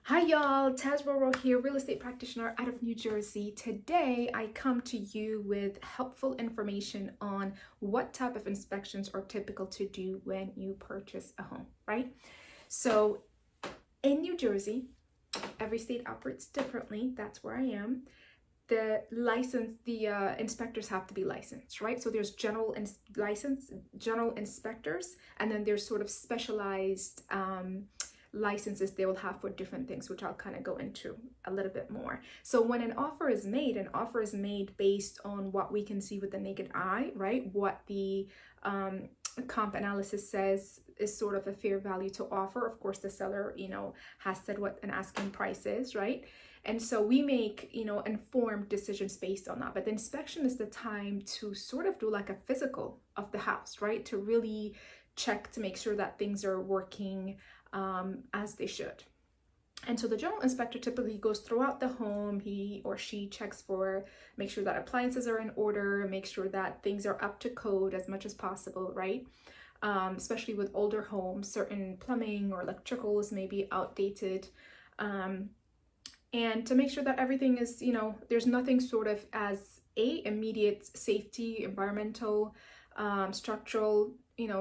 Hi y'all, Taz Roro here, real estate practitioner out of New Jersey. Today I come to you with helpful information on what type of inspections are typical to do when you purchase a home, right? So in New Jersey, every state operates differently. That's where I am. The inspectors have to be licensed, right? So there's general inspectors, and then there's sort of specialized licenses they will have for different things, which I'll kind of go into a little bit more. So when an offer is made based on what we can see with the naked eye, right? What the comp analysis says is sort of a fair value to offer. Of course, the seller, has said what an asking price is, right? And so we make, informed decisions based on that. But the inspection is the time to sort of do like a physical of the house, right? To really check to make sure that things are working as they should. And so the general inspector typically goes throughout the home. He or she checks make sure that appliances are in order, make sure that things are up to code as much as possible, right? Especially with older homes, certain plumbing or electricals may be outdated. And to make sure that everything is, there's nothing sort of as immediate safety, environmental, structural,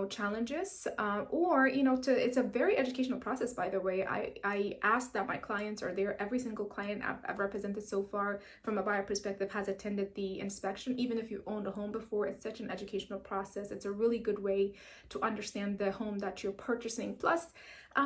challenges, or, it's a very educational process, by the way. I ask that my clients are there. Every single client I've represented so far from a buyer perspective has attended the inspection. Even if you owned a home before, it's such an educational process. It's a really good way to understand the home that you're purchasing. Plus,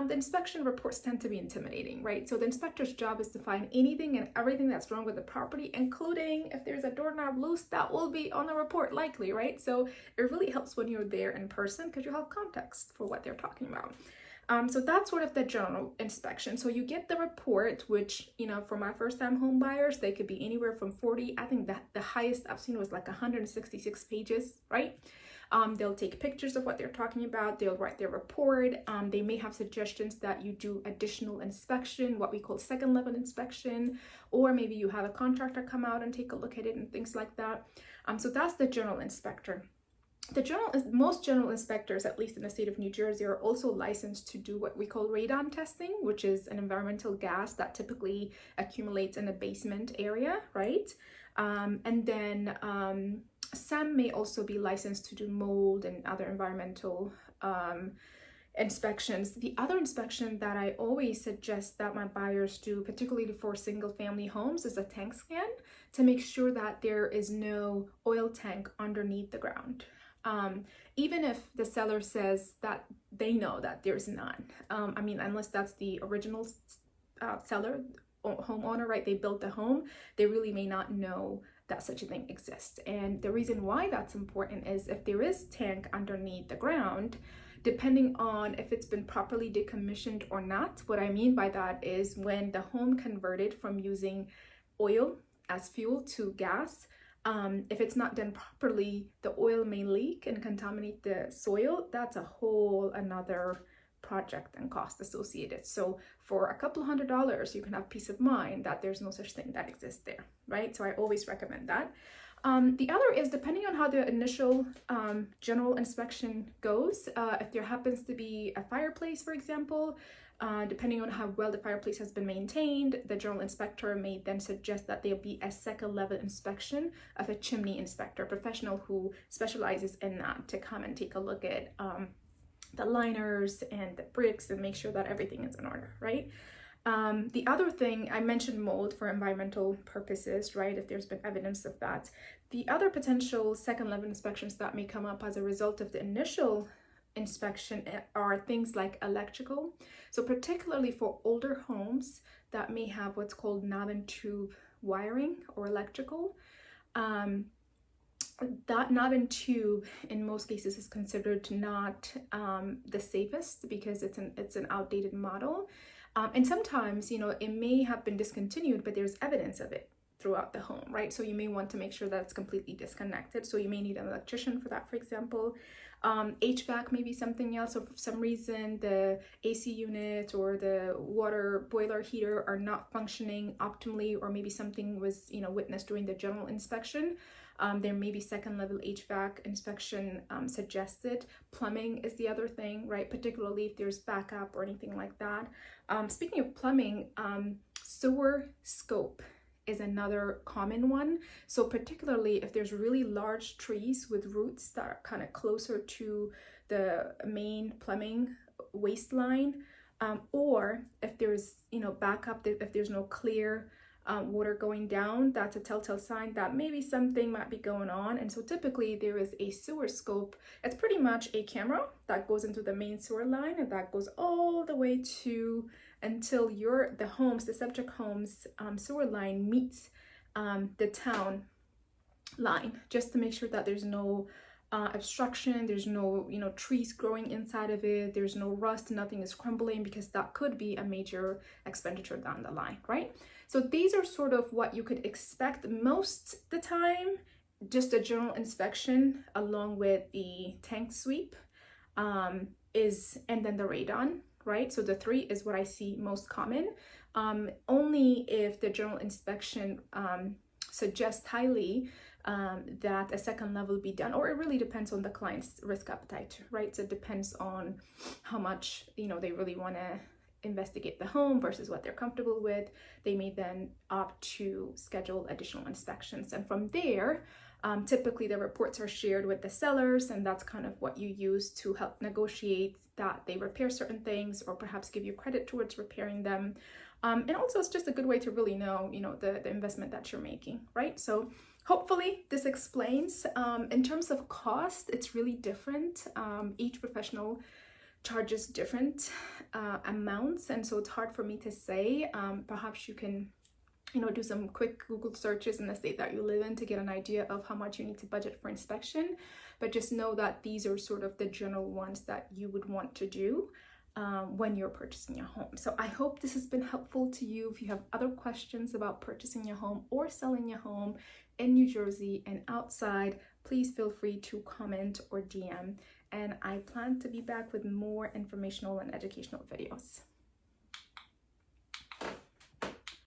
the inspection reports tend to be intimidating, right? So the inspector's job is to find anything and everything that's wrong with the property, including if there's a doorknob loose, that will be on the report likely, right? So it really helps when you're there in person because you have context for what they're talking about. So that's sort of the general inspection. So you get the report, which, for my first time home buyers, they could be anywhere from 40. I think that the highest I've seen was like 166 pages, right? They'll take pictures of what they're talking about. They'll write their report. They may have suggestions that you do additional inspection, what we call second level inspection, or maybe you have a contractor come out and take a look at it and things like that. So that's the general inspector. Most general inspectors, at least in the state of New Jersey, are also licensed to do what we call radon testing, which is an environmental gas that typically accumulates in the basement area, right? And then some may also be licensed to do mold and other environmental inspections. The other inspection that I always suggest that my buyers do, particularly for single family homes, is a tank scan to make sure that there is no oil tank underneath the ground. Even if the seller says that they know that there's none. Unless that's the original seller, homeowner, right? They built the home, they really may not know that such a thing exists. And the reason why that's important is if there is tank underneath the ground, depending on if it's been properly decommissioned or not. What I mean by that is when the home converted from using oil as fuel to gas, if it's not done properly, the oil may leak and contaminate the soil. That's a whole another project and cost associated. So for a couple $100, you can have peace of mind that there's no such thing that exists there, right? So I always recommend that. The other is depending on how the initial general inspection goes, if there happens to be a fireplace, for example, depending on how well the fireplace has been maintained, the general inspector may then suggest that there be a second level inspection of a chimney inspector, professional who specializes in that, to come and take a look at the liners and the bricks and make sure that everything is in order, right? The other thing, I mentioned mold for environmental purposes, right? If there's been evidence of that. The other potential second level inspections that may come up as a result of the initial inspection are things like electrical. So particularly for older homes that may have what's called knob and tube wiring or electrical, that knob and tube in most cases is considered not the safest because it's an outdated model. And sometimes, it may have been discontinued, but there's evidence of it throughout the home, right? So you may want to make sure that it's completely disconnected. So you may need an electrician for that, for example. HVAC may be something else. So for some reason, the AC unit or the water boiler heater are not functioning optimally, or maybe something was, witnessed during the general inspection. There may be second level HVAC inspection suggested. Plumbing is the other thing, right? Particularly if there's backup or anything like that. Speaking of plumbing, sewer scope is another common one. So particularly if there's really large trees with roots that are kind of closer to the main plumbing waistline, or if there's, backup, if there's no clear water going down, that's a telltale sign that maybe something might be going on. And so typically there is a sewer scope. It's pretty much a camera that goes into the main sewer line, and that goes all the way to until the subject home's sewer line meets the town line, just to make sure that there's no obstruction, there's no trees growing inside of it, there's no rust, nothing is crumbling, because that could be a major expenditure down the line, right? So these are sort of what you could expect most the time. Just a general inspection along with the tank sweep and then the radon, right? So the 3 is what I see most common. Only if the general inspection suggests highly that a second level be done, or it really depends on the client's risk appetite, right? So it depends on how much they really want to investigate the home versus what they're comfortable with. They may then opt to schedule additional inspections, and from there typically the reports are shared with the sellers, and that's kind of what you use to help negotiate that they repair certain things, or perhaps give you credit towards repairing them. And also it's just a good way to really know the investment that you're making, right? So hopefully this explains. In terms of cost, it's really different. Each professional charges different amounts, and so it's hard for me to say. Perhaps you can do some quick Google searches in the state that you live in to get an idea of how much you need to budget for inspection, but just know that these are sort of the general ones that you would want to do when you're purchasing your home. So I hope this has been helpful to you. If you have other questions about purchasing your home or selling your home in New Jersey and outside, please feel free to comment or DM, and I plan to be back with more informational and educational videos.